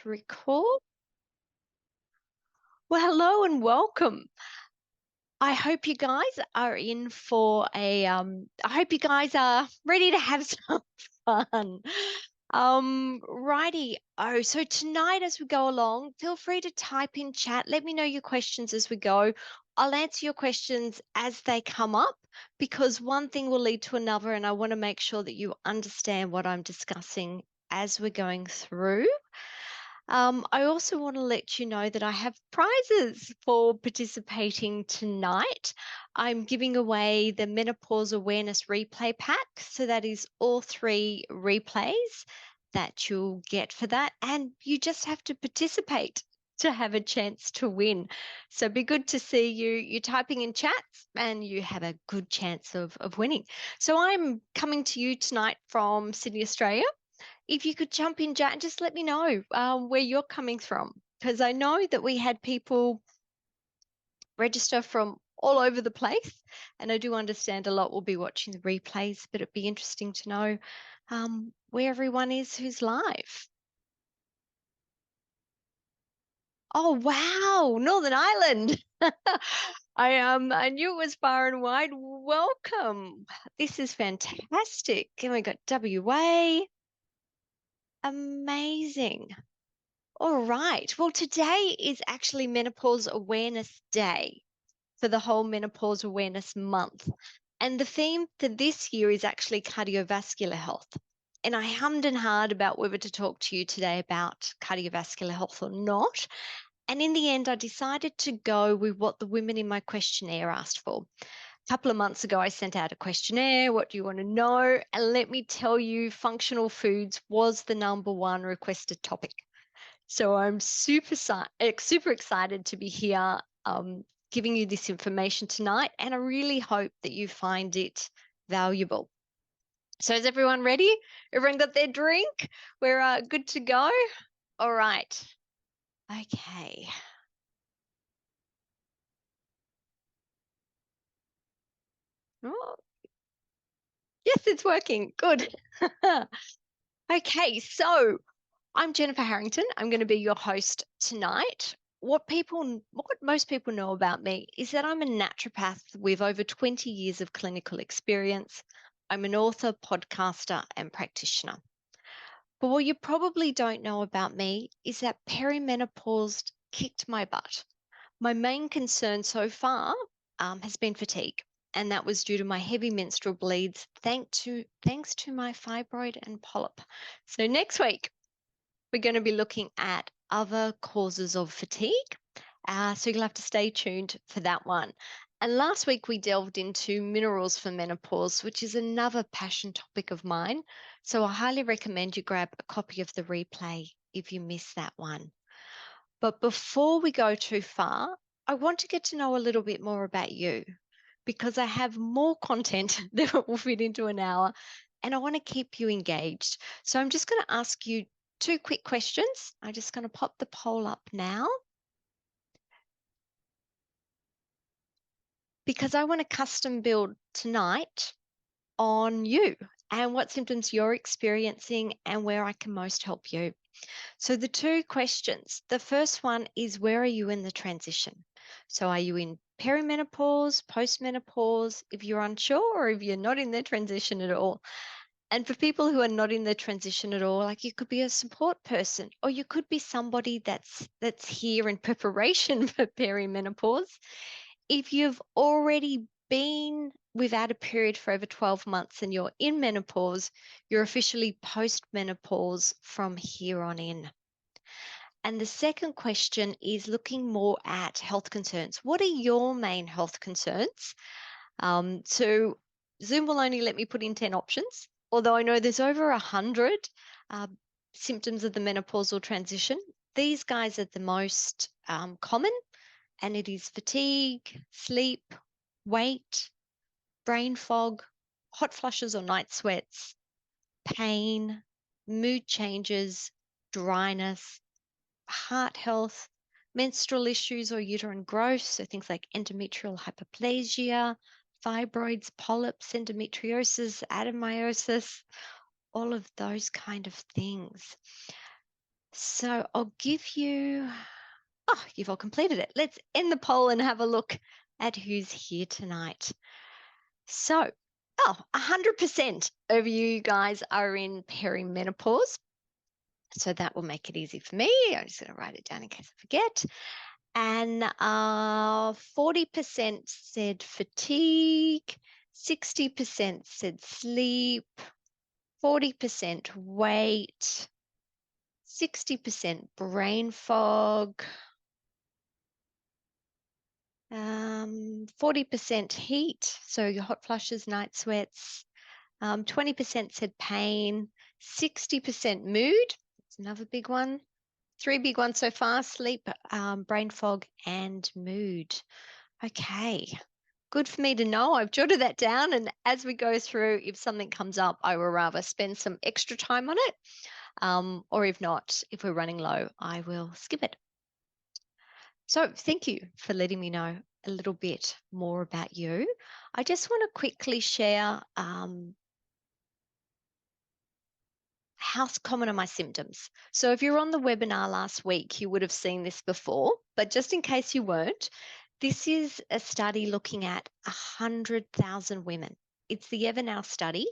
Record. Well, hello and welcome. I hope you guys are in for I hope you guys are ready to have some fun. Righty. Oh, so tonight as we go along, feel free to type in chat. Let me know your questions as we go. I'll answer your questions as they come up because one thing will lead to another, and I want to make sure that you understand what I'm discussing as we're going through. I also want to let you know that I have prizes for participating tonight. I'm giving away the Menopause Awareness Replay Pack. So that is all 3 replays that you'll get for that. And you just have to participate to have a chance to win. So be good to see you. You're typing in chats and you have a good chance of winning. So I'm coming to you tonight from Sydney, Australia. If you could jump in, Jack, and just let me know where you're coming from, because I know that we had people register from all over the place, and I do understand a lot will be watching the replays, but it'd be interesting to know where everyone is who's live. Oh, wow, Northern Ireland. I knew it was far and wide. Welcome. This is fantastic. And we got WA. Amazing. All right. Well, today is actually Menopause Awareness Day for the whole Menopause Awareness Month. And the theme for this year is actually cardiovascular health. And I hummed and hawed about whether to talk to you today about cardiovascular health or not. And in the end, I decided to go with what the women in my questionnaire asked for. A couple of months ago, I sent out a questionnaire. What do you want to know? And let me tell you, functional foods was the #1 requested topic. So I'm super excited to be here giving you this information tonight, and I really hope that you find it valuable. So is everyone ready? Everyone got their drink? We're good to go? All right. Okay. Oh, yes, it's working. Good. Okay, so I'm Jennifer Harrington. I'm going to be your host tonight. What most people know about me is that I'm a naturopath with over 20 years of clinical experience. I'm an author, podcaster, and practitioner. But what you probably don't know about me is that perimenopause kicked my butt. My main concern so far has been fatigue, and that was due to my heavy menstrual bleeds, thanks to my fibroid and polyp. So next week, we're going to be looking at other causes of fatigue. So you'll have to stay tuned for that one. And last week we delved into minerals for menopause, which is another passion topic of mine. So I highly recommend you grab a copy of the replay if you missed that one. But before we go too far, I want to get to know a little bit more about you because I have more content that will fit into an hour and I want to keep you engaged. So I'm just going to ask you 2 quick questions. I'm just going to pop the poll up now because I want to custom build tonight on you and what symptoms you're experiencing and where I can most help you. So the 2 questions, the first one is where are you in the transition? So are you in perimenopause, postmenopause, if you're unsure or if you're not in the transition at all? And for people who are not in the transition at all, like you could be a support person or you could be somebody that's here in preparation for perimenopause. If you've already been without a period for over 12 months and you're in menopause, you're officially postmenopause from here on in. And the second question is looking more at health concerns. What are your main health concerns? So Zoom will only let me put in 10 options, although I know there's over 100 uh, symptoms of the menopausal transition. These guys are the most common, and it is fatigue, sleep, weight, brain fog, hot flushes or night sweats, pain, mood changes, dryness, heart health, menstrual issues or uterine growth, so things like endometrial hyperplasia, fibroids, polyps, endometriosis, adenomyosis, all of those kind of things. So I'll give you, oh, you've all completed it. Let's end the poll and have a look at who's here tonight. So, 100% of you guys are in perimenopause. So that will make it easy for me. I'm just going to write it down in case I forget. And 40% said fatigue, 60% said sleep, 40% weight, 60% brain fog, 40% heat, so your hot flushes, night sweats, 20% said pain, 60% mood, that's another big one. Three big ones so far: sleep, brain fog, and mood. Okay, good for me to know. I've jotted that down, and as we go through, if something comes up, I will rather spend some extra time on it, or if not, if we're running low, I will skip it. So thank you for letting me know a little bit more about you. I just want to quickly share how common are my symptoms. So if you're on the webinar last week, you would have seen this before, but just in case you weren't, this is a study looking at 100,000 women. It's the Evernow study,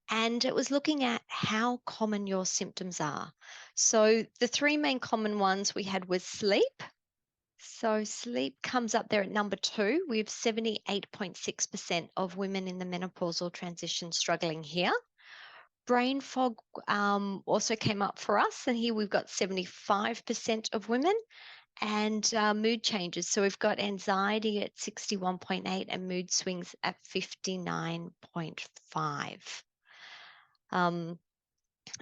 and it was looking at how common your symptoms are. So the three main common ones we had was sleep. So sleep comes up there at number 2. We have 78.6% of women in the menopausal transition struggling here. Brain fog also came up for us, and here we've got 75% of women, and mood changes. So we've got anxiety at 61.8 and mood swings at 59.5.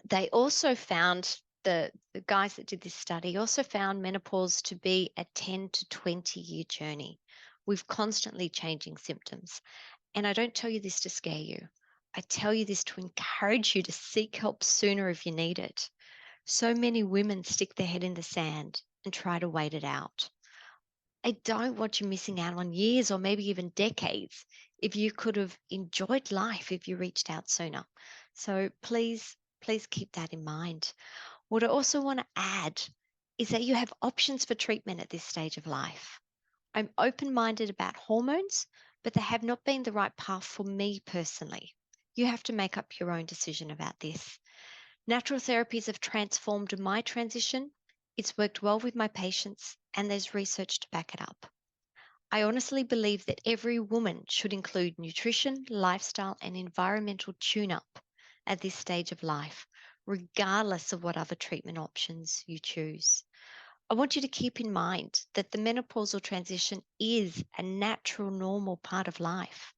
They also found, the guys that did this study also found menopause to be a 10 to 20-year journey with constantly changing symptoms. And I don't tell you this to scare you. I tell you this to encourage you to seek help sooner if you need it. So many women stick their head in the sand and try to wait it out. I don't want you missing out on years or maybe even decades if you could have enjoyed life if you reached out sooner. So please, please keep that in mind. What I also want to add is that you have options for treatment at this stage of life. I'm open-minded about hormones, but they have not been the right path for me personally. You have to make up your own decision about this. Natural therapies have transformed my transition. It's worked well with my patients, and there's research to back it up. I honestly believe that every woman should include nutrition, lifestyle, and environmental tune-up at this stage of life, regardless of what other treatment options you choose. I want you to keep in mind that the menopausal transition is a natural, normal part of life.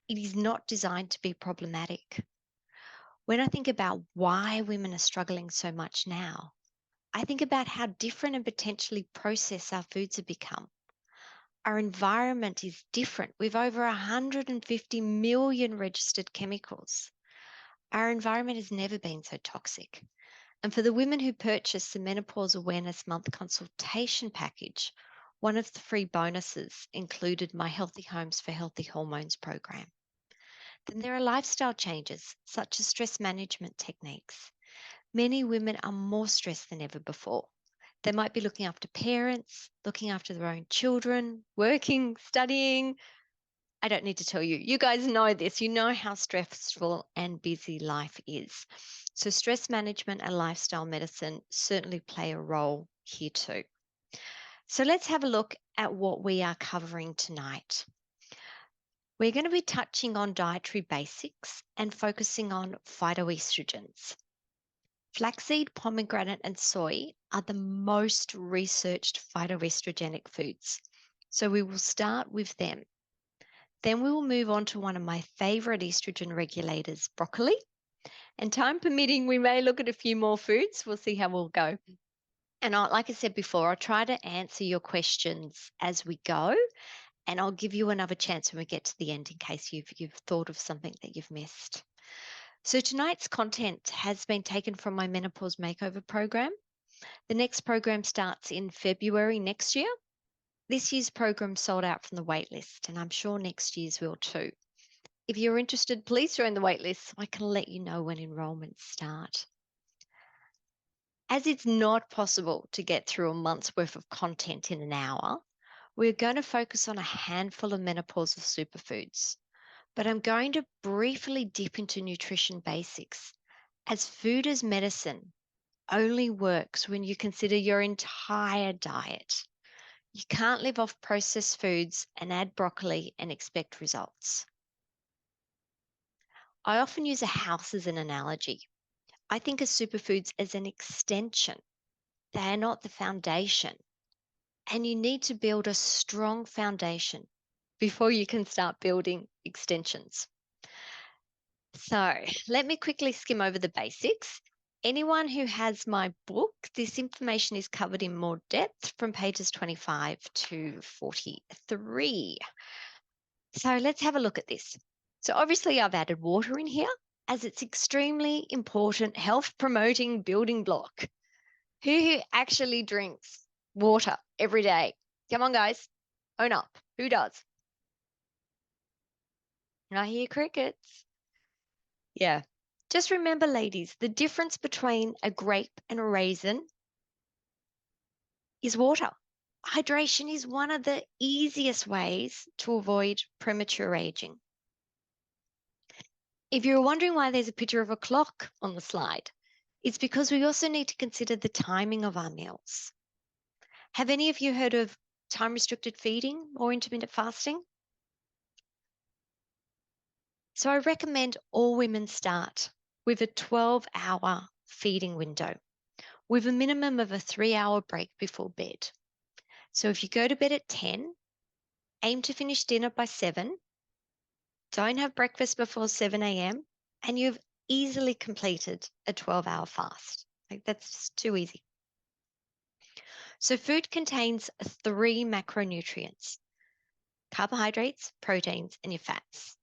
It is not designed to be problematic. When I think about why women are struggling so much now, I think about how different and potentially processed our foods have become. Our environment is different. We've over 150 million registered chemicals. Our environment has never been so toxic. And for the women who purchased the Menopause Awareness Month consultation package, one of the free bonuses included my Healthy Homes for Healthy Hormones program. Then there are lifestyle changes, such as stress management techniques. Many women are more stressed than ever before. They might be looking after parents, looking after their own children, working, studying. I don't need to tell you. You guys know this. You know how stressful and busy life is. So stress management and lifestyle medicine certainly play a role here too. So let's have a look at what we are covering tonight. We're going to be touching on dietary basics and focusing on phytoestrogens. Flaxseed, pomegranate, and soy are the most researched phytoestrogenic foods. So we will start with them. Then we will move on to one of my favorite estrogen regulators, broccoli. And time permitting, we may look at a few more foods. We'll see how we'll go. And like I said before, I'll try to answer your questions as we go. And I'll give you another chance when we get to the end in case you've thought of something that you've missed. So tonight's content has been taken from my Menopause Makeover program. The next program starts in February next year. This year's program sold out from the waitlist, and I'm sure next year's will too. If you're interested, please join the waitlist so I can let you know when enrollments start. As it's not possible to get through a month's worth of content in an hour, we're going to focus on a handful of menopausal superfoods. But I'm going to briefly dip into nutrition basics, as food as medicine only works when you consider your entire diet. You can't live off processed foods and add broccoli and expect results. I often use a house as an analogy. I think of superfoods as an extension. They are not the foundation. And you need to build a strong foundation before you can start building extensions. So let me quickly skim over the basics. Anyone who has my book, this information is covered in more depth from pages 25 to 43. So let's have a look at this. So obviously I've added water in here as it's extremely important health promoting building block. Who actually drinks water every day? Come on, guys. Own up. Who does? I hear crickets. Yeah. Just remember, ladies, the difference between a grape and a raisin is water. Hydration is one of the easiest ways to avoid premature aging. If you're wondering why there's a picture of a clock on the slide, it's because we also need to consider the timing of our meals. Have any of you heard of time restricted feeding or intermittent fasting? So I recommend all women start with a 12-hour feeding window with a minimum of a 3-hour break before bed. So if you go to bed at 10, aim to finish dinner by 7, don't have breakfast before 7 a.m., and you've easily completed a 12-hour fast. Like, that's just too easy. So food contains 3 macronutrients: carbohydrates, proteins, and your fats.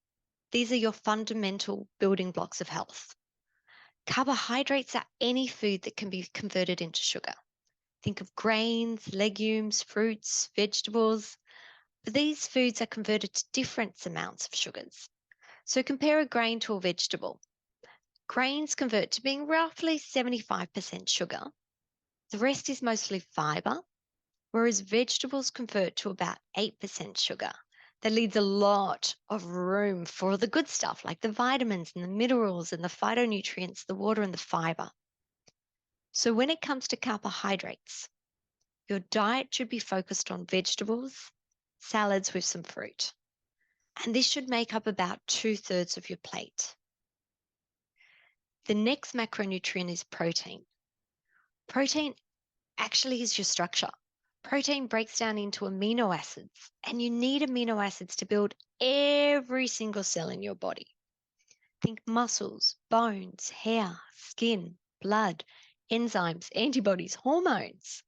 These are your fundamental building blocks of health. Carbohydrates are any food that can be converted into sugar. Think of grains, legumes, fruits, vegetables. But these foods are converted to different amounts of sugars. So compare a grain to a vegetable. Grains convert to being roughly 75% sugar. The rest is mostly fiber, whereas vegetables convert to about 8% sugar. That leaves a lot of room for the good stuff like the vitamins and the minerals and the phytonutrients, the water and the fiber. So when it comes to carbohydrates, your diet should be focused on vegetables, salads with some fruit. And this should make up about 2/3 of your plate. The next macronutrient is protein. Protein actually is your structure. Protein breaks down into amino acids, and you need amino acids to build every single cell in your body. Think muscles, bones, hair, skin, blood, enzymes, antibodies, hormones.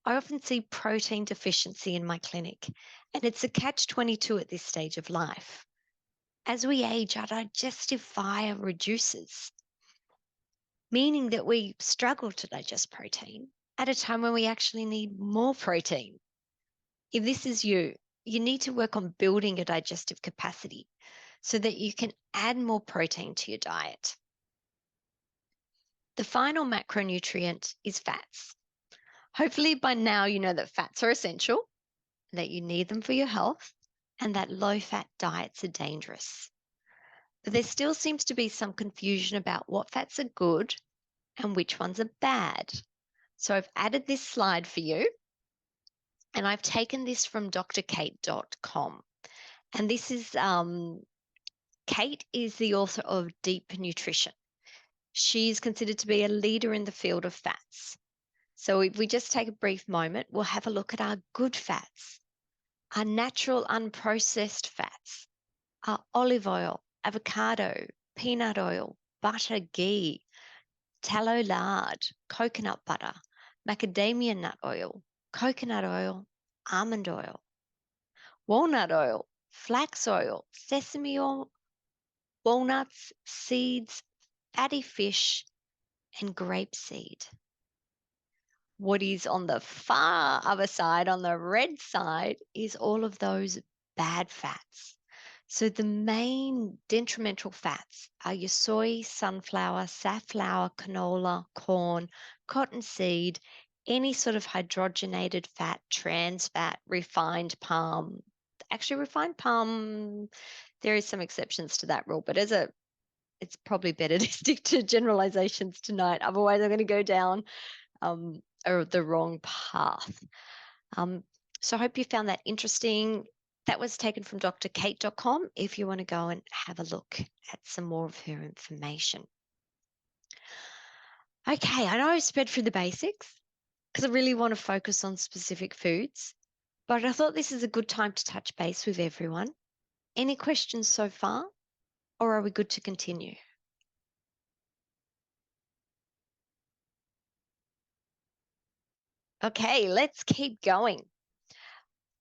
I often see protein deficiency in my clinic, and it's a catch-22 at this stage of life. As we age, our digestive fire reduces, meaning that we struggle to digest protein at a time when we actually need more protein. If this is you, you need to work on building your digestive capacity so that you can add more protein to your diet. The final macronutrient is fats. Hopefully by now you know that fats are essential, that you need them for your health, and that low-fat diets are dangerous. But there still seems to be some confusion about what fats are good and which ones are bad. So I've added this slide for you, and I've taken this from drkate.com. And this is, Kate is the author of Deep Nutrition. She's considered to be a leader in the field of fats. So if we just take a brief moment, we'll have a look at our good fats, our natural unprocessed fats, our olive oil, avocado, peanut oil, butter, ghee, tallow lard, coconut butter, macadamia nut oil, coconut oil, almond oil, walnut oil, flax oil, sesame oil, walnuts, seeds, fatty fish, and grapeseed. What is on the far other side, on the red side, is all of those bad fats. So the main detrimental fats are your soy, sunflower, safflower, canola, corn, cottonseed, any sort of hydrogenated fat, trans fat, refined palm. Actually, refined palm, there is some exceptions to that rule, but it's probably better to stick to generalizations tonight. Otherwise, I'm going to go down the wrong path. Um, so I hope you found that interesting. That was taken from drkate.com if you want to go and have a look at some more of her information. Okay, I know I sped through the basics because I really want to focus on specific foods, but I thought this is a good time to touch base with everyone. Any questions so far, or are we good to continue? Okay, let's keep going.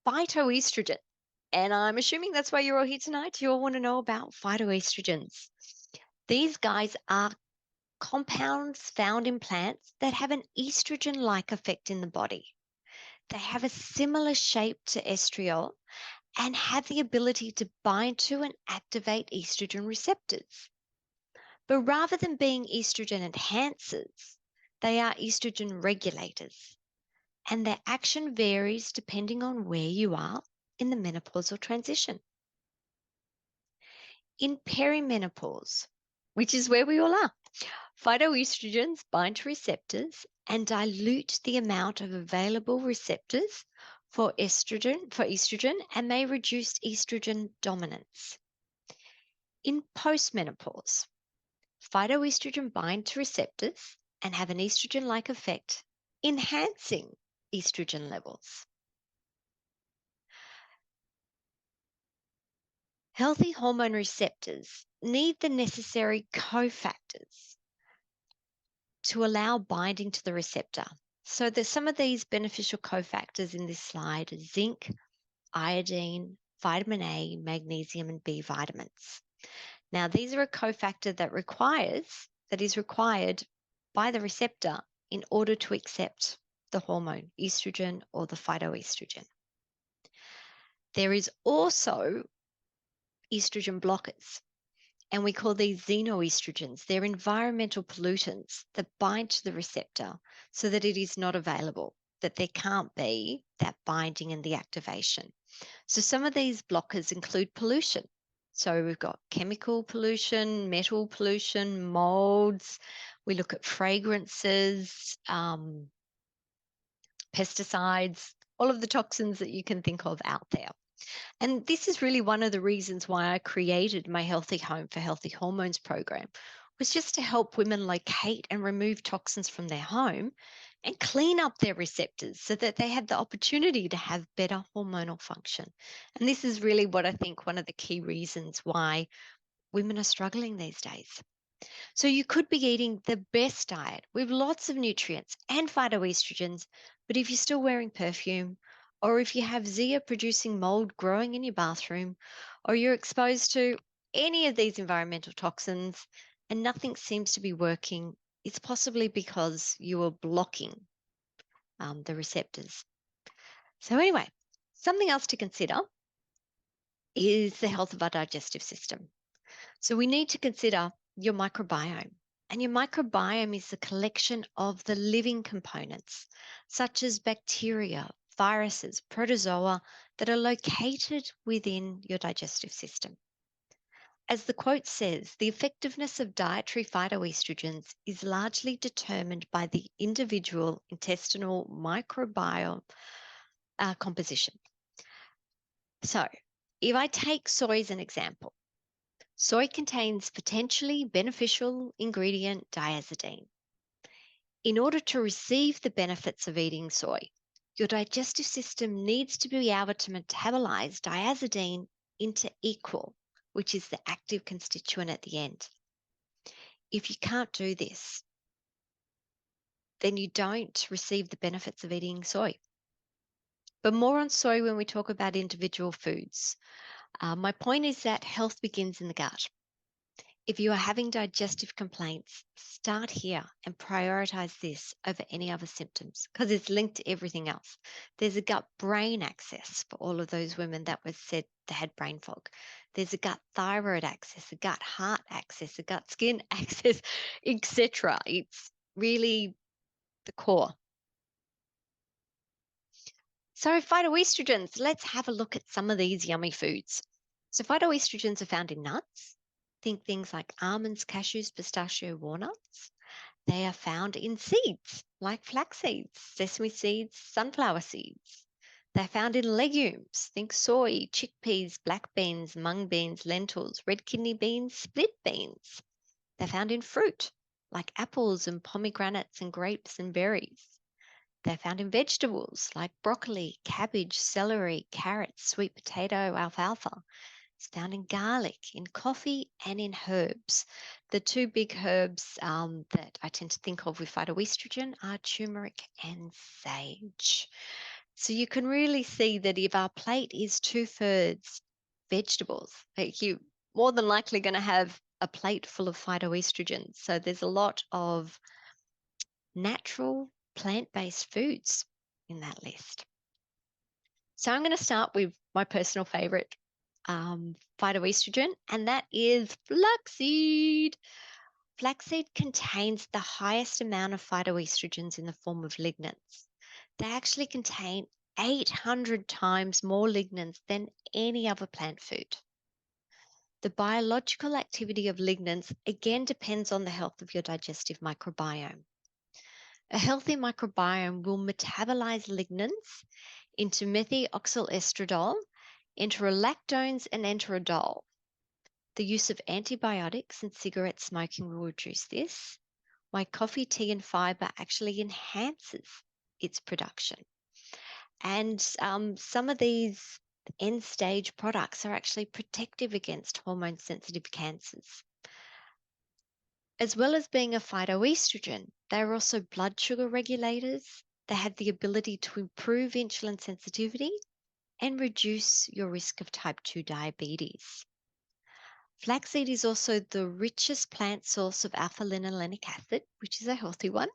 Phytoestrogen. And I'm assuming that's why you're all here tonight. You all want to know about phytoestrogens. These guys are compounds found in plants that have an estrogen-like effect in the body. They have a similar shape to estriol and have the ability to bind to and activate estrogen receptors. But rather than being estrogen enhancers, they are estrogen regulators, and their action varies depending on where you are in the menopausal transition. In perimenopause, which is where we all are, phytoestrogens bind to receptors and dilute the amount of available receptors for estrogen and may reduce estrogen dominance. In postmenopause, phytoestrogen bind to receptors and have an estrogen-like effect, enhancing estrogen levels. Healthy hormone receptors need the necessary cofactors to allow binding to the receptor. So there's some of these beneficial cofactors in this slide: zinc, iodine, vitamin A, magnesium, and B vitamins. Now, these are a cofactor that is required by the receptor in order to accept the hormone, estrogen or the phytoestrogen. There is also estrogen blockers, and we call these xenoestrogens. They're environmental pollutants that bind to the receptor so that it is not available, that there can't be that binding and the activation. So some of these blockers include pollution. So we've got chemical pollution, metal pollution, molds. We look at fragrances, pesticides, all of the toxins that you can think of out there. And this is really one of the reasons why I created my Healthy Home for Healthy Hormones program, was just to help women locate and remove toxins from their home and clean up their receptors so that they have the opportunity to have better hormonal function. And this is really what I think one of the key reasons why women are struggling these days. So you could be eating the best diet with lots of nutrients and phytoestrogens, but if you're still wearing perfume, or if you have Zea producing mold growing in your bathroom, or you're exposed to any of these environmental toxins and nothing seems to be working, it's possibly because you are blocking the receptors. So anyway, something else to consider is the health of our digestive system. So we need to consider your microbiome. And your microbiome is the collection of the living components, such as bacteria, viruses, protozoa, that are located within your digestive system. As the quote says, the effectiveness of dietary phytoestrogens is largely determined by the individual intestinal microbiome composition. So, if I take soy as an example, soy contains potentially beneficial ingredient diazidine. In order to receive the benefits of eating soy, your digestive system needs to be able to metabolize diazidine into equal, which is the active constituent at the end. If you can't do this, then you don't receive the benefits of eating soy. But more on soy when we talk about individual foods. My point is that health begins in the gut. If you are having digestive complaints, start here and prioritize this over any other symptoms because it's linked to everything else. There's a gut brain axis for all of those women that were said they had brain fog. There's a gut thyroid axis, a gut heart axis, a gut skin axis, etc. It's really the core. So, phytoestrogens, let's have a look at some of these yummy foods. So, phytoestrogens are found in nuts. Think things like almonds, cashews, pistachio, walnuts. They are found in seeds like flax seeds, sesame seeds, sunflower seeds. They're found in legumes. Think soy, chickpeas, black beans, mung beans, lentils, red kidney beans, split beans. They're found in fruit like apples and pomegranates and grapes and berries. They're found in vegetables like broccoli, cabbage, celery, carrots, sweet potato, alfalfa. It's found in garlic, in coffee, and in herbs. The two big herbs that I tend to think of with phytoestrogen are turmeric and sage. So you can really see that if our plate is two-thirds vegetables, like you more than likely going to have a plate full of phytoestrogens. So there's a lot of natural plant-based foods in that list. So I'm going to start with my personal favorite phytoestrogen, and that is flaxseed. Flaxseed contains the highest amount of phytoestrogens in the form of lignans. They actually contain 800 times more lignans than any other plant food. The biological activity of lignans again depends on the health of your digestive microbiome. A healthy microbiome will metabolize lignans into methoxylestradiol, enterolactones, and enterodol. The use of antibiotics and cigarette smoking will reduce this, while coffee, tea, and fiber actually enhances its production. And some of these end stage products are actually protective against hormone sensitive cancers. As well as being a phytoestrogen, they are also blood sugar regulators. They have the ability to improve insulin sensitivity and reduce your risk of type 2 diabetes. Flaxseed is also the richest plant source of alpha linolenic acid, which is a healthy one.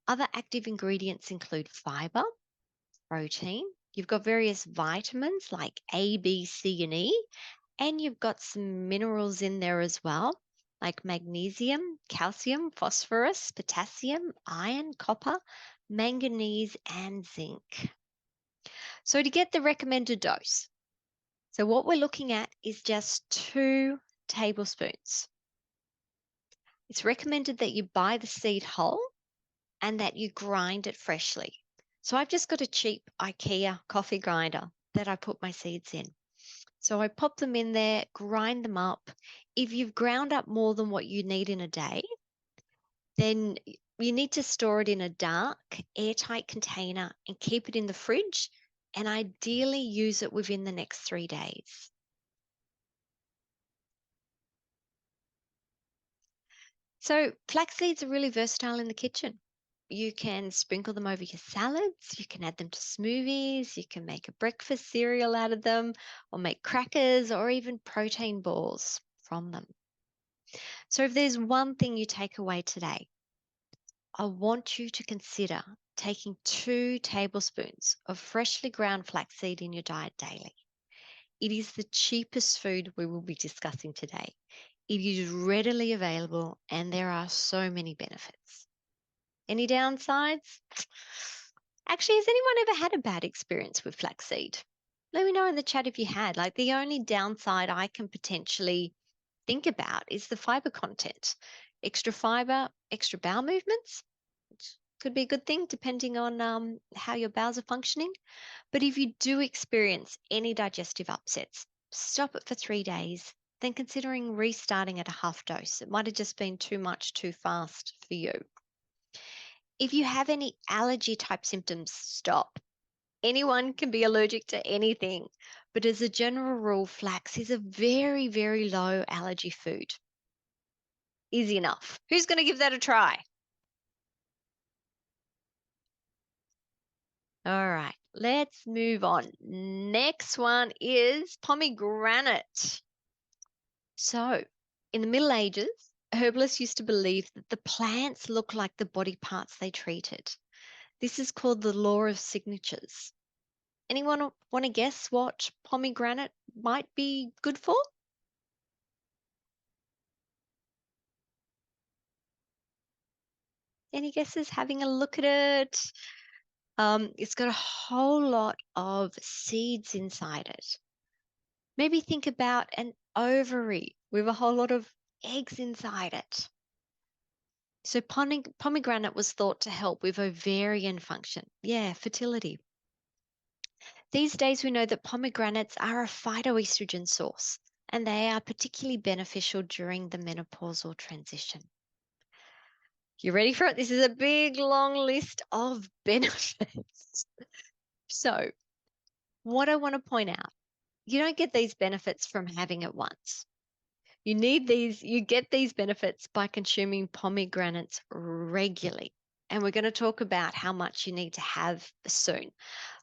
Other active ingredients include fiber, protein. You've got various vitamins like A, B, C, and E, and you've got some minerals in there as well, like magnesium, calcium, phosphorus, potassium, iron, copper, manganese, and zinc. So to get the recommended dose, so what we're looking at is just 2 tablespoons. It's recommended that you buy the seed whole and that you grind it freshly. So I've just got a cheap IKEA coffee grinder that I put my seeds in. So I pop them in there, grind them up. If you've ground up more than what you need in a day, then you need to store it in a dark, airtight container and keep it in the fridge and ideally use it within the next 3 days. So flax seeds are really versatile in the kitchen. You can sprinkle them over your salads, you can add them to smoothies, you can make a breakfast cereal out of them, or make crackers or even protein balls from them. So if there's one thing you take away today, I want you to consider taking 2 tablespoons of freshly ground flaxseed in your diet daily. It is the cheapest food we will be discussing today. It is readily available and there are so many benefits. Any downsides? Actually, has anyone ever had a bad experience with flaxseed? Let me know in the chat if you had. Like the only downside I can potentially think about is the fiber content. Extra fiber, extra bowel movements, which could be a good thing depending on how your bowels are functioning. But if you do experience any digestive upsets, stop it for 3 days, then considering restarting at a half dose. It might have just been too much too fast for you. If you have any allergy type symptoms, stop. Anyone can be allergic to anything, but as a general rule, flax is a very, very low allergy food. Easy enough. Who's going to give that a try? All right, let's move on. Next one is pomegranate. So, In the Middle Ages, herbalists used to believe that the plants look like the body parts they treated. This is called the law of signatures. Anyone want to guess what pomegranate might be good for? Any guesses? Having a look at it. It's got a whole lot of seeds inside it. Maybe think about an ovary with a whole lot of eggs inside it. So pomegranate was thought to help with ovarian function. Yeah, fertility. These days we know that pomegranates are a phytoestrogen source, and they are particularly beneficial during the menopausal transition. You ready for it? This is a big, long list of benefits. So, what I want to point out, you don't get these benefits from having it once. You get these benefits by consuming pomegranates regularly. And we're going to talk about how much you need to have soon.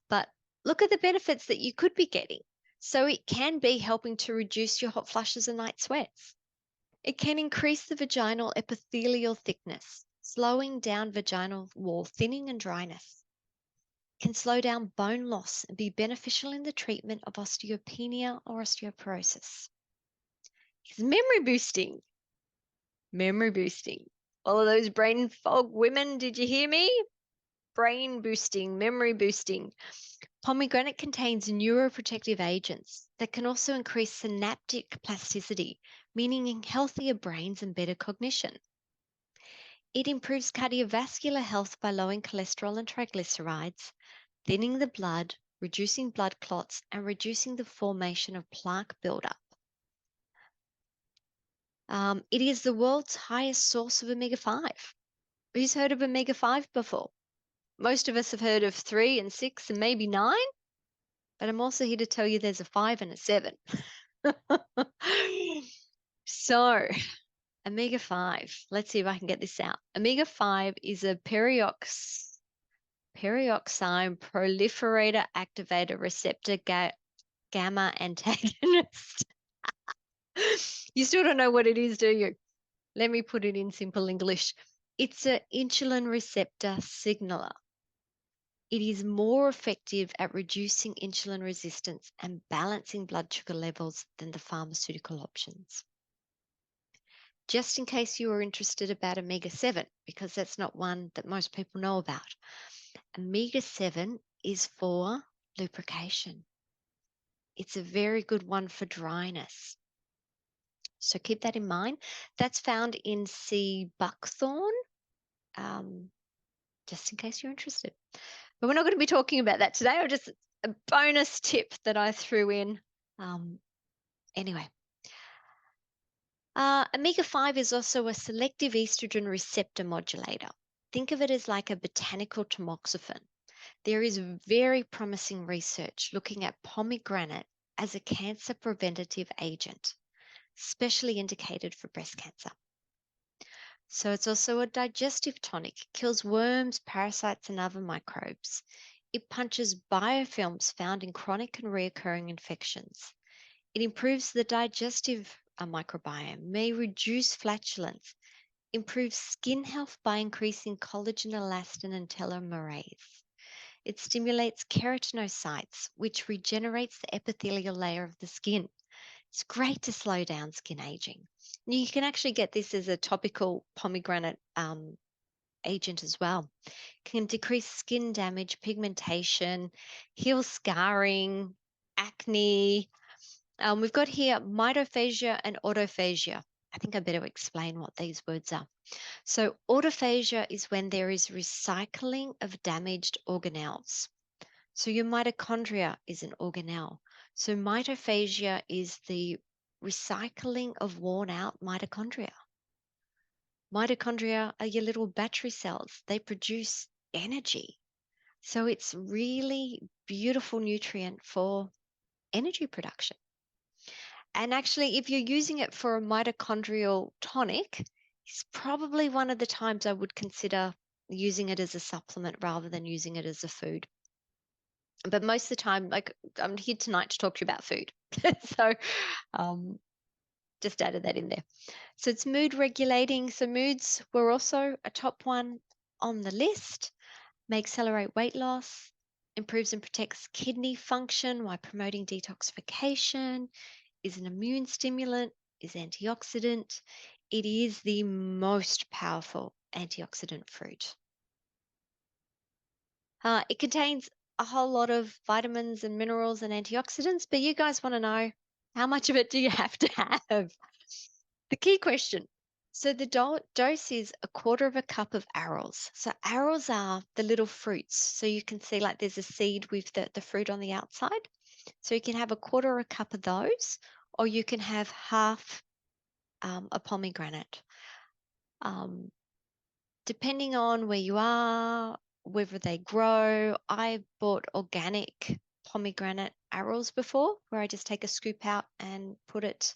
But look at the benefits that you could be getting. So it can be helping to reduce your hot flushes and night sweats. It can increase the vaginal epithelial thickness, slowing down vaginal wall thinning and dryness. Can slow down bone loss and be beneficial in the treatment of osteopenia or osteoporosis. It's memory boosting. Memory boosting. All of those brain fog women, did you hear me? Brain boosting, memory boosting. Pomegranate contains neuroprotective agents that can also increase synaptic plasticity, meaning healthier brains and better cognition. It improves cardiovascular health by lowering cholesterol and triglycerides, thinning the blood, reducing blood clots, and reducing the formation of plaque buildup. It is the world's highest source of omega-5. Who's heard of omega-5 before? Most of us have heard of 3 and 6 and maybe 9, but I'm also here to tell you there's a 5 and a 7. So, omega-5, let's see if I can get this out. Omega-5 is a peroxime proliferator activator receptor gamma antagonist. You still don't know what it is, do you? Let me put it in simple English. It's an insulin receptor signaler. It is more effective at reducing insulin resistance and balancing blood sugar levels than the pharmaceutical options. Just in case you are interested about omega-7, because that's not one that most people know about. Omega-7 is for lubrication. It's a very good one for dryness. So keep that in mind. That's found in sea buckthorn, just in case you're interested. But we're not going to be talking about that today, or just a bonus tip that I threw in. Anyway, omega-5 is also a selective estrogen receptor modulator. Think of it as like a botanical tamoxifen. There is very promising research looking at pomegranate as a cancer preventative agent, specially indicated for breast cancer. So it's also a digestive tonic, kills worms, parasites, and other microbes. It punches biofilms found in chronic and recurring infections. It improves the digestive microbiome, may reduce flatulence, improves skin health by increasing collagen, elastin, and telomerase. It stimulates keratinocytes, which regenerates the epithelial layer of the skin. It's great to slow down skin aging. You can actually get this as a topical pomegranate agent as well. Can decrease skin damage, pigmentation, heal scarring, acne. We've got here mitophagia and autophagia. I think I better explain what these words are. So autophagia is when there is recycling of damaged organelles. So your mitochondria is an organelle. So mitophagia is the recycling of worn out mitochondria. Mitochondria are your little battery cells. They produce energy. So it's really beautiful nutrient for energy production. And actually, if you're using it for a mitochondrial tonic, it's probably one of the times I would consider using it as a supplement rather than using it as a food. But most of the time, like I'm here tonight to talk to you about food. So Just added that in there. So it's mood regulating. So moods were also a top one on the list. May accelerate weight loss, improves and protects kidney function while promoting detoxification, is an immune stimulant, is antioxidant. It is the most powerful antioxidant fruit. It contains a whole lot of vitamins and minerals and antioxidants, but you guys want to know, how much of it do you have to have? The key question. So the dose is a quarter of a cup of arils. So arils are the little fruits. So you can see like there's a seed with the fruit on the outside. So you can have a quarter of a cup of those, or you can have half a pomegranate. Um, Depending on where you are, whether they grow, I bought organic pomegranate arils before, where I just take a scoop out and put it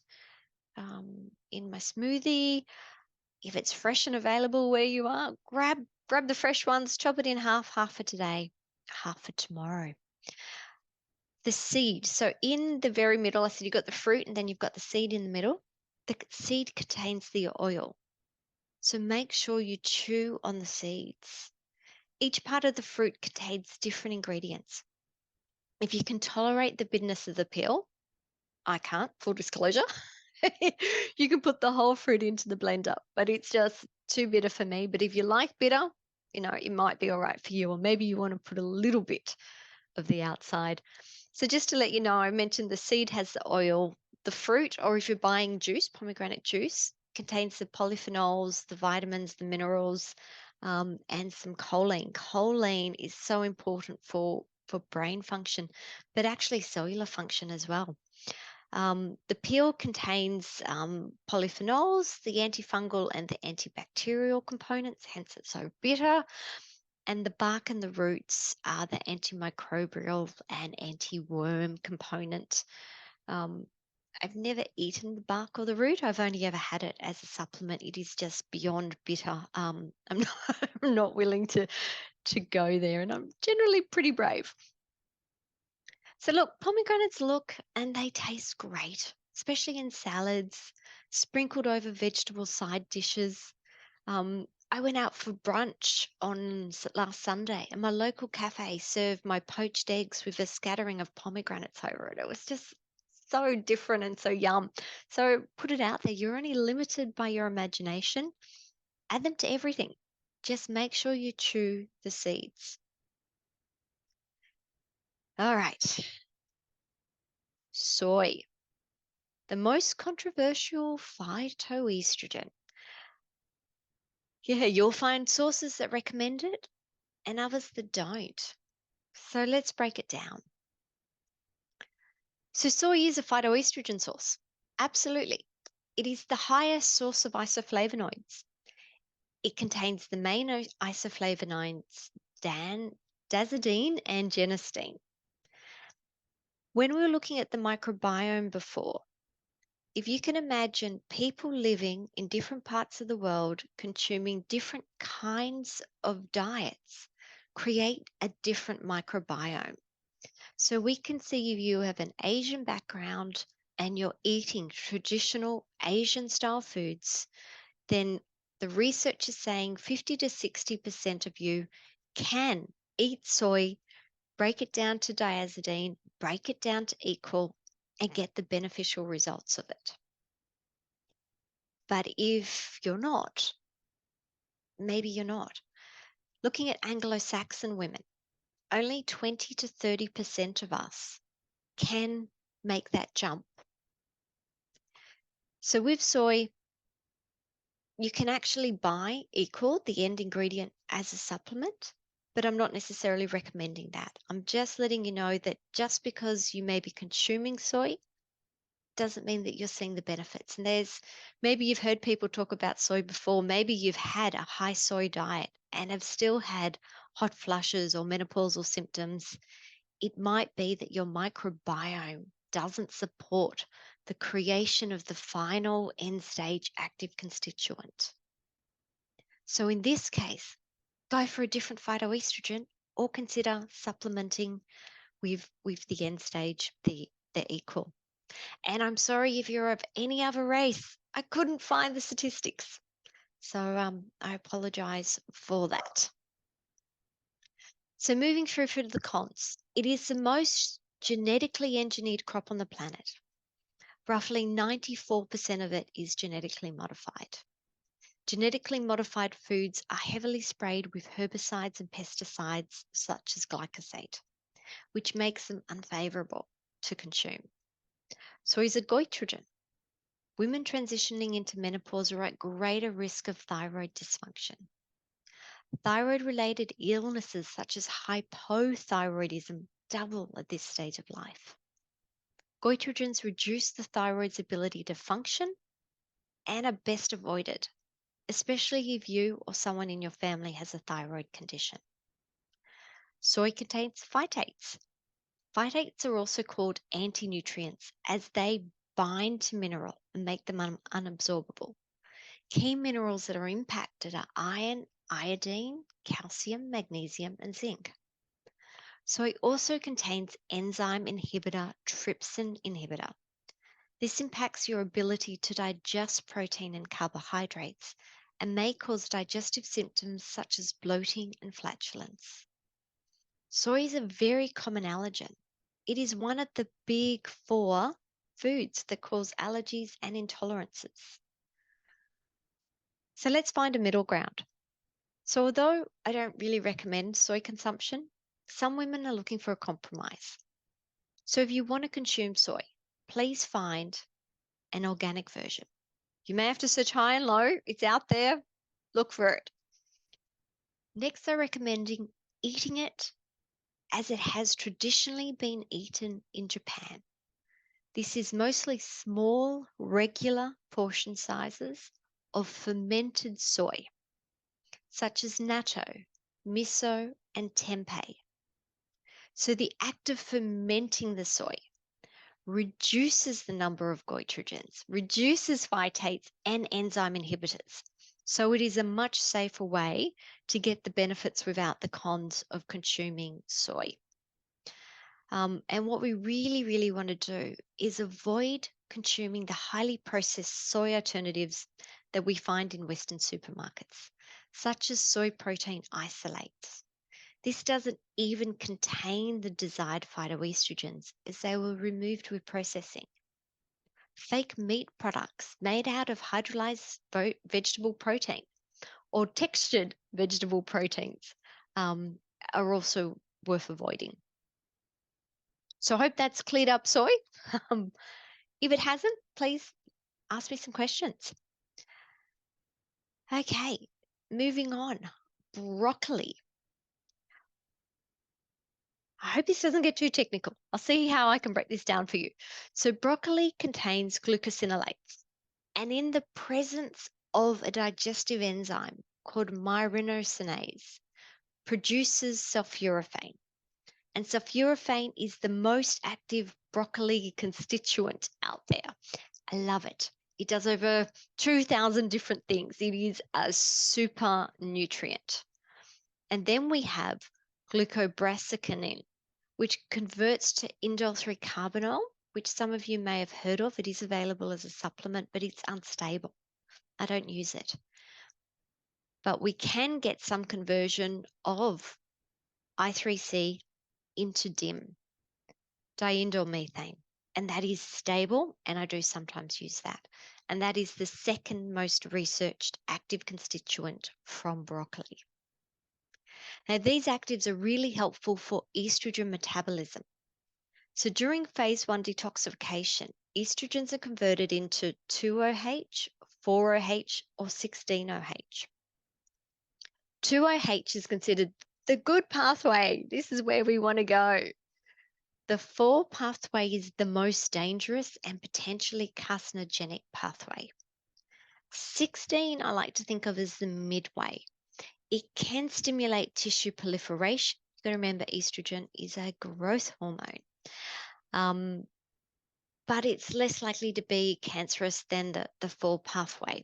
in my smoothie. If it's fresh and available where you are, grab the fresh ones, chop it in half for today, half for tomorrow. The seed. So in the very middle, I said you've got the fruit and then you've got the seed in the middle. The seed contains the oil. So make sure you chew on the seeds. Each part of the fruit contains different ingredients. If you can tolerate the bitterness of the peel, I can't, full disclosure. You can put the whole fruit into the blender, but it's just too bitter for me. But if you like bitter, it might be all right for you, or maybe you want to put a little bit of the outside. So just to let you know, I mentioned the seed has the oil, the fruit, or if you're buying juice, pomegranate juice, contains the polyphenols, the vitamins, the minerals, and some choline. Choline is so important for brain function, but actually cellular function as well. The peel contains polyphenols, the antifungal and the antibacterial components, hence it's so bitter. And the bark and the roots are the antimicrobial and anti-worm component. Um, I've never eaten the bark or the root. I've only ever had it as a supplement. It is just beyond bitter. I'm not, I'm not willing to go there, and I'm generally pretty brave. So look, pomegranates look and they taste great, especially in salads, sprinkled over vegetable side dishes. I went out for brunch on last Sunday, and my local cafe served my poached eggs with a scattering of pomegranates over it. It was just so different and so yum. So put it out there. You're only limited by your imagination. Add them to everything. Just make sure you chew the seeds. All right. Soy, the most controversial phytoestrogen. Yeah, you'll find sources that recommend it and others that don't. So let's break it down. So soy is a phytoestrogen source. Absolutely. It is the highest source of isoflavonoids. It contains the main isoflavonoids dazodine and genistein. When we were looking at the microbiome before, if you can imagine people living in different parts of the world consuming different kinds of diets, create a different microbiome. So we can see if you have an Asian background and you're eating traditional Asian style foods, then the research is saying 50 to 60% of you can eat soy, break it down to diazidine, break it down to equal, and get the beneficial results of it. But if you're not, maybe you're not. Looking at Anglo-Saxon women, only 20 to 30% of us can make that jump. So with soy, you can actually buy equal, the end ingredient, as a supplement, but I'm not necessarily recommending that. I'm just letting you know that just because you may be consuming soy doesn't mean that you're seeing the benefits. And maybe you've heard people talk about soy before. Maybe you've had a high soy diet and have still had hot flushes or menopausal symptoms. It might be that your microbiome doesn't support the creation of the final end stage active constituent. So in this case, go for a different phytoestrogen or consider supplementing with the end stage, the equal. And I'm sorry if you're of any other race. I couldn't find the statistics. So I apologize for that. So moving through to the cons, it is the most genetically engineered crop on the planet. Roughly 94% of it is genetically modified. Genetically modified foods are heavily sprayed with herbicides and pesticides such as glyphosate, which makes them unfavorable to consume. So is it goitrogen? Women transitioning into menopause are at greater risk of thyroid dysfunction. Thyroid-related illnesses such as hypothyroidism double at this stage of life. Goitrogens reduce the thyroid's ability to function and are best avoided, especially if you or someone in your family has a thyroid condition. Soy contains phytates. Phytates are also called anti-nutrients as they bind to mineral and make them unabsorbable. Key minerals that are impacted are iron, iodine, calcium, magnesium, and zinc. Soy also contains enzyme inhibitor, trypsin inhibitor. This impacts your ability to digest protein and carbohydrates and may cause digestive symptoms such as bloating and flatulence. Soy is a very common allergen. It is one of the big four foods that cause allergies and intolerances. So let's find a middle ground. So although I don't really recommend soy consumption, some women are looking for a compromise. So if you want to consume soy, please find an organic version. You may have to search high and low. It's out there. Look for it. Next, they're recommending eating it as it has traditionally been eaten in Japan. This is mostly small, regular portion sizes of fermented soy, such as natto, miso, and tempeh. So the act of fermenting the soy reduces the number of goitrogens, reduces phytates and enzyme inhibitors. So it is a much safer way to get the benefits without the cons of consuming soy. And what we really, really want to do is avoid consuming the highly processed soy alternatives that we find in Western supermarkets, such as soy protein isolates. This doesn't even contain the desired phytoestrogens as they were removed with processing. Fake meat products made out of hydrolyzed vegetable protein or textured vegetable proteins are also worth avoiding. So I hope that's cleared up soy. Um, if it hasn't, please ask me some questions. Okay, moving on. Broccoli. I hope this doesn't get too technical. I'll see how I can break this down for you. So broccoli contains glucosinolates, and in the presence of a digestive enzyme called myrinosinase, produces sulforaphane. And sulforaphane is the most active broccoli constituent out there. I love it. It does over 2,000 different things. It is a super nutrient. And then we have glucobrassicinin, which converts to indole 3 carbinol, which some of you may have heard of. It is available as a supplement, but it's unstable. I don't use it. But we can get some conversion of I3C into DIM, diindolylmethane, and that is stable, and I do sometimes use that. And that is the second most researched active constituent from broccoli. Now, these actives are really helpful for estrogen metabolism. So during phase 1 detoxification, estrogens are converted into 2-OH, 4-OH, or 16-OH. 2-OH is considered the good pathway. This is where we want to go. The 4 pathway is the most dangerous and potentially carcinogenic pathway. 16, I like to think of as the midway. It can stimulate tissue proliferation. You've got to remember estrogen is a growth hormone. But it's less likely to be cancerous than the 4 pathway.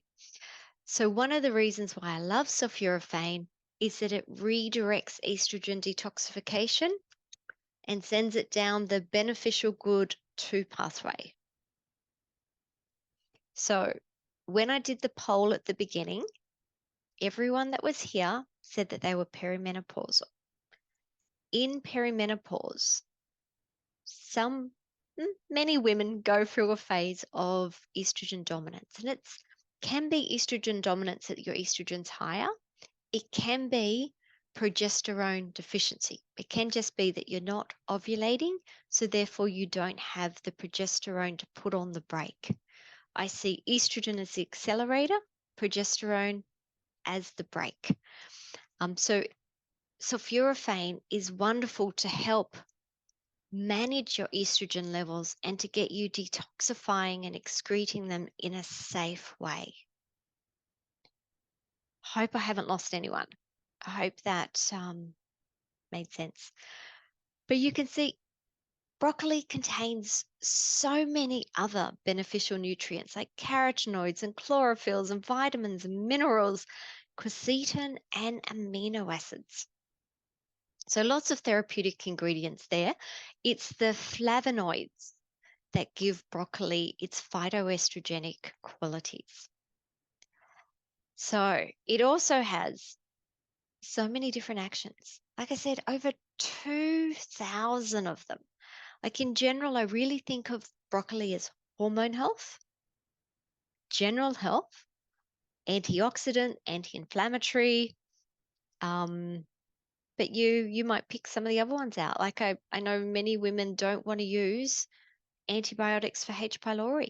So one of the reasons why I love sulforaphane is that it redirects estrogen detoxification and sends it down the beneficial good 2 pathway. So when I did the poll at the beginning, everyone that was here said that they were perimenopausal. In perimenopause, many women go through a phase of estrogen dominance, and it can be estrogen dominance that your estrogen's higher. It can be progesterone deficiency. It can just be that you're not ovulating, so therefore you don't have the progesterone to put on the brake. I see estrogen as the accelerator, progesterone as the brake. So sulforaphane is wonderful to help manage your estrogen levels and to get you detoxifying and excreting them in a safe way. Hope I haven't lost anyone. I hope that made sense. But you can see broccoli contains so many other beneficial nutrients like carotenoids and chlorophylls and vitamins and minerals, quercetin and amino acids. So lots of therapeutic ingredients there. It's the flavonoids that give broccoli its phytoestrogenic qualities. So it also has so many different actions. Like I said, over 2,000 of them. Like in general, I really think of broccoli as hormone health, general health, antioxidant, anti-inflammatory. But you might pick some of the other ones out. Like I know many women don't want to use antibiotics for H. pylori.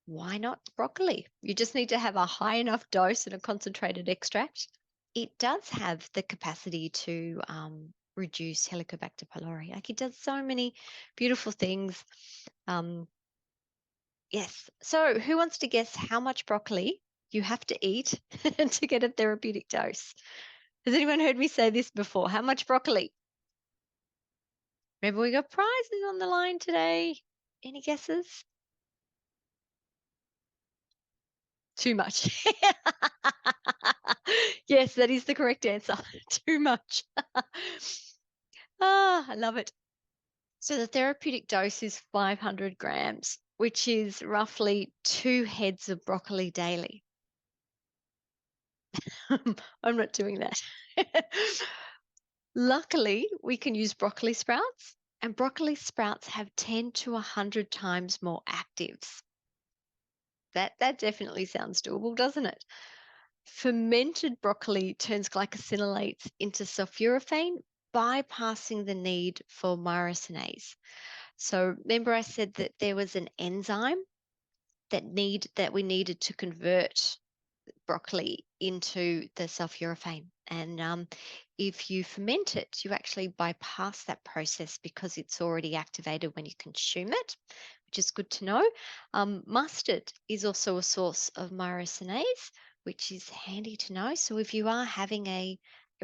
Why not broccoli? You just need to have a high enough dose and a concentrated extract. It does have the capacity to reduce Helicobacter pylori. Like it does so many beautiful things. Yes. So who wants to guess how much broccoli you have to eat to get a therapeutic dose? Has anyone heard me say this before? How much broccoli? Remember, we got prizes on the line today. Any guesses? Too much. Yes, that is the correct answer. Too much. I love it. So the therapeutic dose is 500 grams, which is roughly 2 heads of broccoli daily. I'm not doing that. Luckily, we can use broccoli sprouts, and broccoli sprouts have 10 to 100 times more actives. That definitely sounds doable, doesn't it? Fermented broccoli turns glycosinolates into sulforaphane, bypassing the need for myrosinase. So remember I said that there was an enzyme that we needed to convert broccoli into the sulforaphane. And if you ferment it, you actually bypass that process because it's already activated when you consume it, which is good to know. Mustard is also a source of myrosinase, which is handy to know. So if you are having a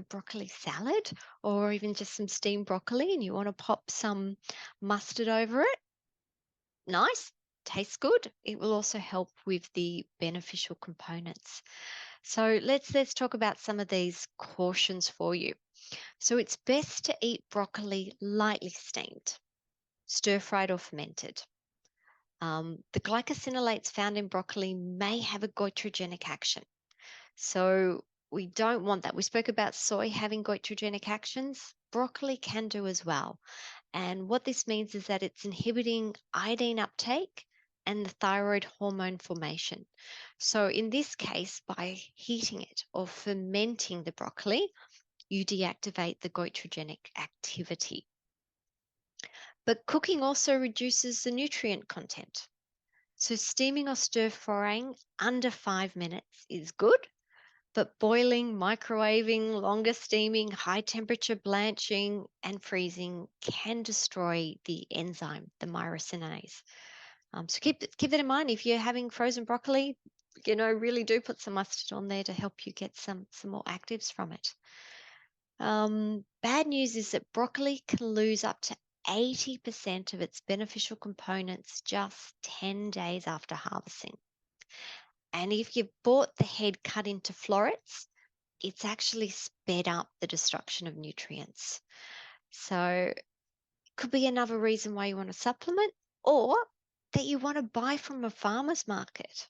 broccoli salad or even just some steamed broccoli and you want to pop some mustard over it, nice, tastes good. It will also help with the beneficial components. So let's talk about some of these cautions for you. So it's best to eat broccoli lightly steamed, stir-fried or fermented. The glycosinolates found in broccoli may have a goitrogenic action. So we don't want that. We spoke about soy having goitrogenic actions. Broccoli can do as well. And what this means is that it's inhibiting iodine uptake and the thyroid hormone formation. So in this case, by heating it or fermenting the broccoli, you deactivate the goitrogenic activity. But cooking also reduces the nutrient content. So steaming or stir frying under 5 minutes is good, but boiling, microwaving, longer steaming, high temperature blanching, and freezing can destroy the enzyme, the myrosinase. So keep that in mind. If you're having frozen broccoli, really do put some mustard on there to help you get some more actives from it. Bad news is that broccoli can lose up to 80% of its beneficial components just 10 days after harvesting. And if you've bought the head cut into florets, it's actually sped up the destruction of nutrients. So it could be another reason why you want to supplement or that you want to buy from a farmer's market.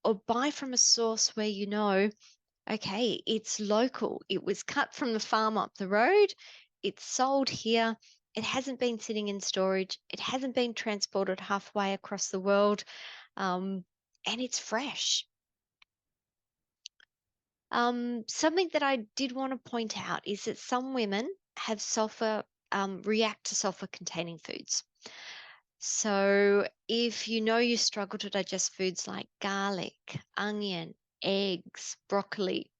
or buy from a source where you know, okay, it's local. It was cut from the farm up the road. It's sold here. It hasn't been sitting in storage. It hasn't been transported halfway across the world. And it's fresh. Something that I did want to point out is that some women have sulfur, react to sulfur containing foods. So if you know you struggle to digest foods like garlic, onion, eggs, broccoli,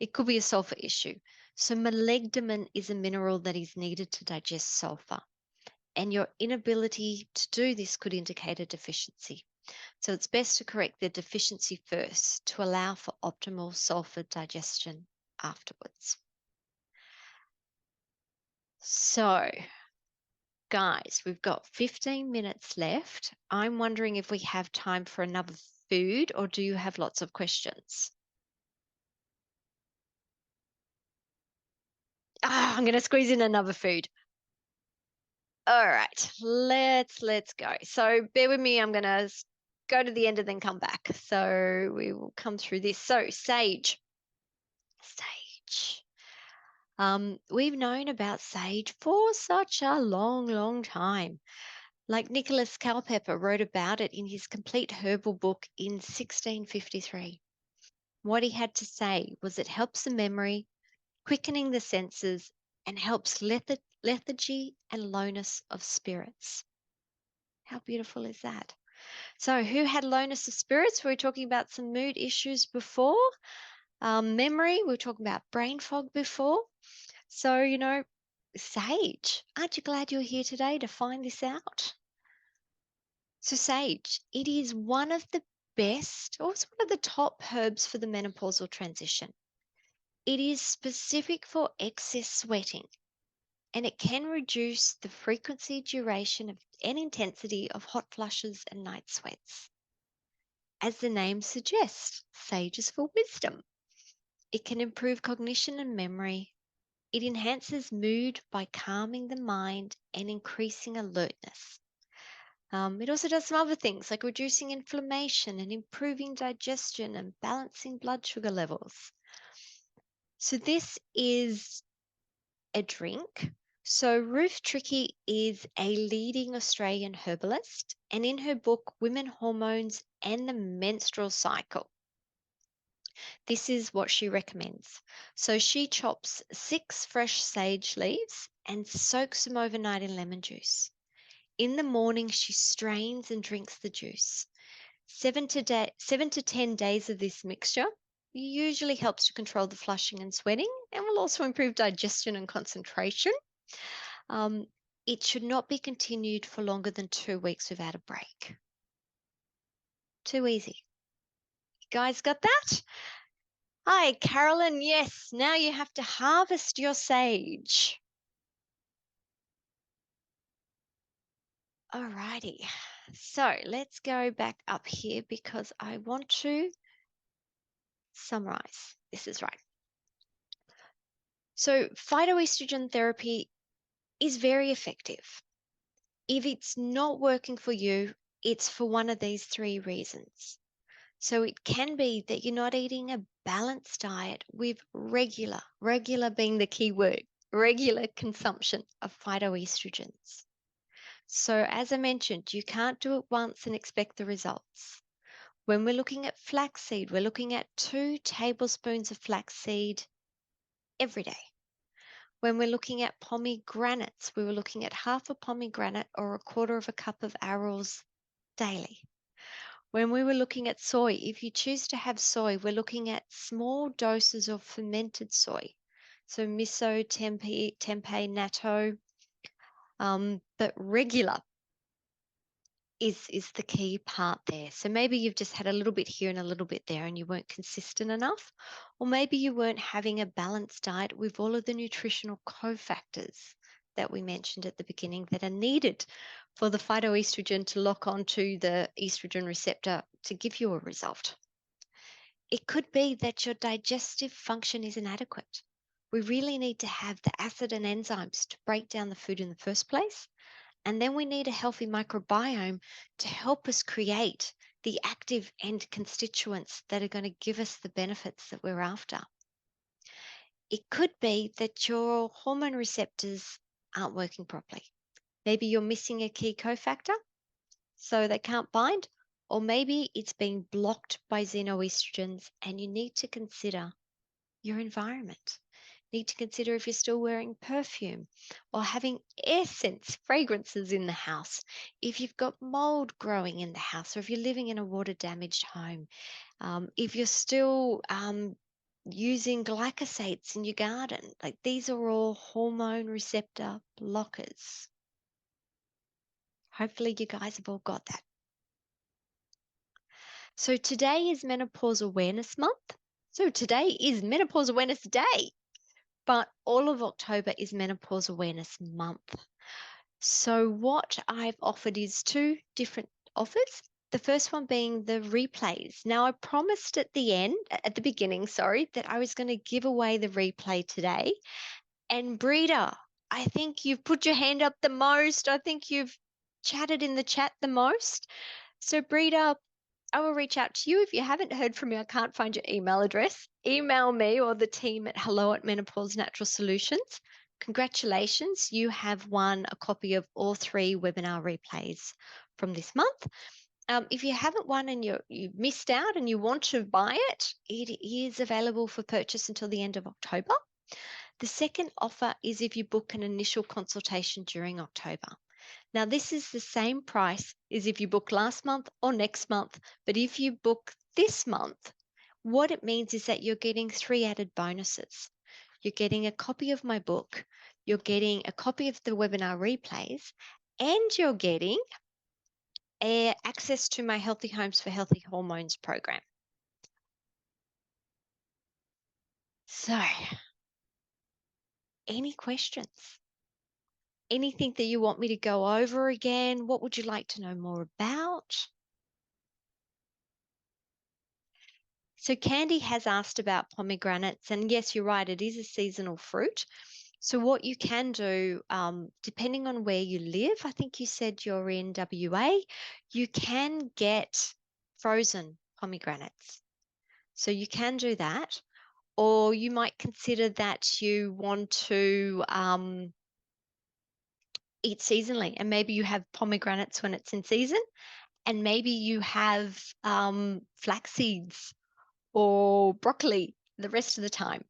it could be a sulfur issue. So molybdenum is a mineral that is needed to digest sulfur, and your inability to do this could indicate a deficiency. So it's best to correct the deficiency first to allow for optimal sulfur digestion afterwards. So, guys, we've got 15 minutes left. I'm wondering if we have time for another food, or do you have lots of questions? I'm going to squeeze in another food. All right, let's go. So bear with me. I'm going to go to the end and then come back. So we will come through this. So sage. Sage. We've known about sage for such a long, long time. Like Nicholas Culpeper wrote about it in his complete herbal book in 1653. What he had to say was it helps the memory, quickening the senses, and helps lethargy and lowness of spirits. How beautiful is that? So, who had lowness of spirits? We were talking about some mood issues before. Memory, we were talking about brain fog before. So, sage. Aren't you glad you're here today to find this out? So, sage, it is one of the best, or it's one of the top herbs for the menopausal transition. It is specific for excess sweating, and it can reduce the frequency, duration, and intensity of hot flushes and night sweats. As the name suggests, sage is for wisdom. It can improve cognition and memory. It enhances mood by calming the mind and increasing alertness. It also does some other things like reducing inflammation and improving digestion and balancing blood sugar levels. So, this is a drink. So, Ruth Trickey is a leading Australian herbalist, and in her book, Women Hormones and the Menstrual Cycle, this is what she recommends. So, she chops 6 fresh sage leaves and soaks them overnight in lemon juice. In the morning, she strains and drinks the juice. 7 to 10 days of this mixture usually helps to control the flushing and sweating and will also improve digestion and concentration. Um, it should not be continued for longer than 2 weeks without a break. Too easy. You guys got that? Hi, Carolyn. Yes, now you have to harvest your sage. Alrighty. So let's go back up here because I want to summarize. This is right. So phytoestrogen therapy is very effective. If it's not working for you, it's for one of these 3 reasons. So it can be that you're not eating a balanced diet with regular being the key word, regular consumption of phytoestrogens. So as I mentioned, you can't do it once and expect the results. When we're looking at flaxseed, we're looking at 2 tablespoons of flaxseed every day. When we're looking at pomegranates, we were looking at half a pomegranate or a quarter of a cup of arrows daily. When we were looking at soy, if you choose to have soy, we're looking at small doses of fermented soy. So miso, tempeh, natto, but regular is the key part there. So maybe you've just had a little bit here and a little bit there and you weren't consistent enough, or maybe you weren't having a balanced diet with all of the nutritional cofactors that we mentioned at the beginning that are needed for the phytoestrogen to lock onto the estrogen receptor to give you a result. It could be that your digestive function is inadequate. We really need to have the acid and enzymes to break down the food in the first place. And then we need a healthy microbiome to help us create the active end constituents that are going to give us the benefits that we're after. It could be that your hormone receptors aren't working properly. Maybe you're missing a key cofactor, so they can't bind, or maybe it's being blocked by xenoestrogens, and you need to consider your environment. Need to consider if you're still wearing perfume or having essence, fragrances in the house, if you've got mold growing in the house, or if you're living in a water damaged home, if you're still using glycosates in your garden. Like, these are all hormone receptor blockers. Hopefully you guys have all got that. So today is Menopause Awareness Month. So today is Menopause Awareness Day, but all of October is Menopause Awareness Month. So what I've offered is two different offers. The first one being the replays. Now, I promised at the beginning, that I was going to give away the replay today. And Breeder, I think you've put your hand up the most. I think you've chatted in the chat the most. So Breeder, I will reach out to you. If you haven't heard from me, I can't find your email address. Email me or the team at hello@Menopause Natural Solutions. Congratulations, you have won a copy of all 3 webinar replays from this month. If you haven't won and you've missed out and you want to buy it, it is available for purchase until the end of October. The second offer is if you book an initial consultation during October. Now, this is the same price as if you book last month or next month, but if you book this month, what it means is that you're getting 3 added bonuses. You're getting a copy of my book, you're getting a copy of the webinar replays, and you're getting access to my Healthy Homes for Healthy Hormones program. So, any questions? Anything that you want me to go over again? What would you like to know more about? So Candy has asked about pomegranates, and yes, you're right, it is a seasonal fruit. So what you can do, depending on where you live, I think you said you're in WA, you can get frozen pomegranates. So you can do that, or you might consider that you want to eat seasonally, and maybe you have pomegranates when it's in season, and maybe you have flax seeds or broccoli the rest of the time.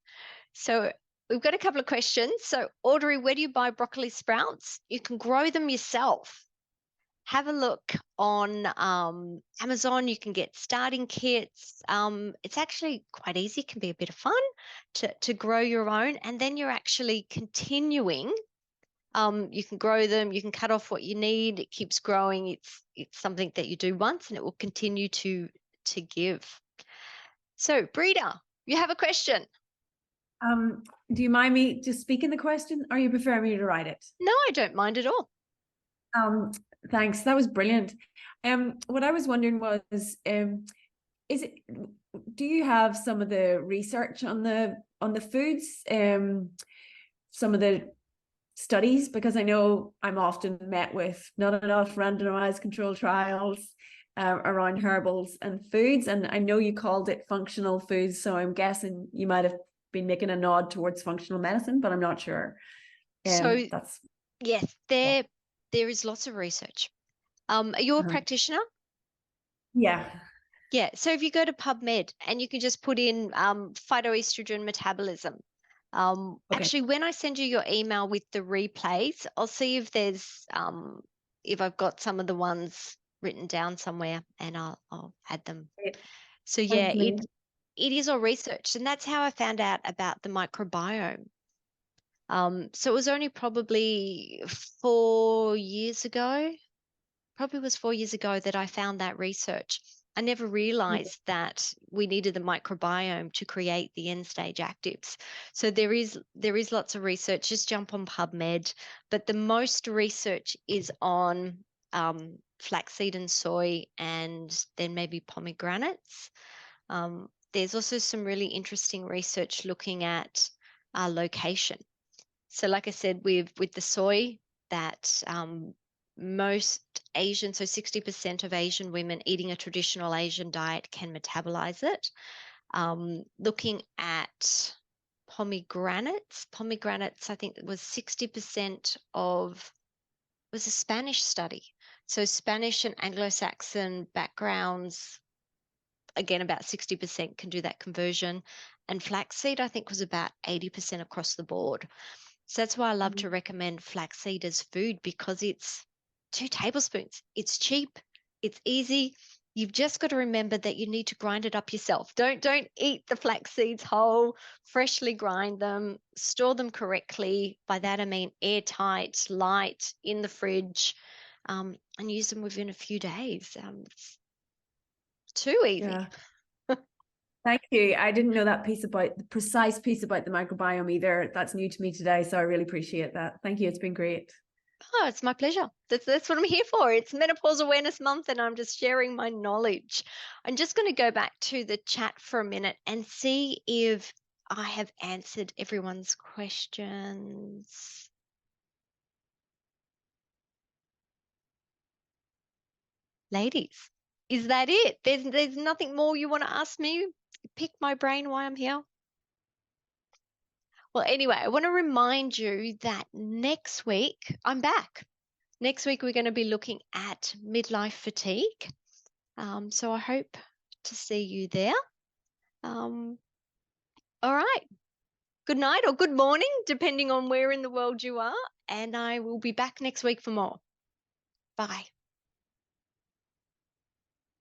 So we've got a couple of questions. So Audrey, where do you buy broccoli sprouts? You can grow them yourself. Have a look on Amazon. You can get starting kits. It's actually quite easy. It can be a bit of fun to grow your own, and then you're actually continuing. You can grow them, you can cut off what you need, it keeps growing. It's something that you do once and it will continue to give. So Breeder, you have a question? Do you mind me just speaking the question, or you prefer me to write it? No, I don't mind at all. Thanks, that was brilliant. What I was wondering was, do you have some of the research on the foods, some of the studies? Because I know I'm often met with not enough randomized control trials around herbals and foods, and I know you called it functional foods, so I'm guessing you might have been making a nod towards functional medicine, but I'm not sure. So That's yes, there is lots of research. Are you a practitioner? Yeah. Yeah. So if you go to PubMed and you can just put in phytoestrogen metabolism. Okay. Actually, when I send you your email with the replays, I'll see if there's if I've got some of the ones written down somewhere, and I'll add them. So yeah, it is all research, and that's how I found out about the microbiome. So it was only probably 4 years ago, that I found that research. I never realized that we needed the microbiome to create the end stage actives. So there is lots of research. Just jump on PubMed, but the most research is on flaxseed and soy, and then maybe pomegranates. There's also some really interesting research looking at location. So like I said, with the soy, that most Asian, so 60% of Asian women eating a traditional Asian diet can metabolize it. Looking at pomegranates, I think it was 60% of, it was a Spanish study. So Spanish and Anglo-Saxon backgrounds, again, about 60% can do that conversion. And flaxseed, I think, was about 80% across the board. So that's why I love to recommend flaxseed as food, because it's 2 tablespoons. It's cheap, it's easy. You've just got to remember that you need to grind it up yourself. Don't eat the flax seeds whole. Freshly grind them, store them correctly. By that I mean airtight, light, in the fridge, and use them within a few days. It's too easy. Yeah. Thank you. I didn't know that piece about the precise piece about the microbiome either. That's new to me today. So I really appreciate that. Thank you. It's been great. Oh, it's my pleasure. That's what I'm here for. It's Menopause Awareness Month, and I'm just sharing my knowledge. I'm just going to go back to the chat for a minute and see if I have answered everyone's questions. Ladies, is that it? There's nothing more you want to ask me? Pick my brain why I'm here. Well, anyway, I want to remind you that next week I'm back. Next week, we're going to be looking at midlife fatigue. So I hope to see you there. All right. Good night or good morning, depending on where in the world you are. And I will be back next week for more. Bye.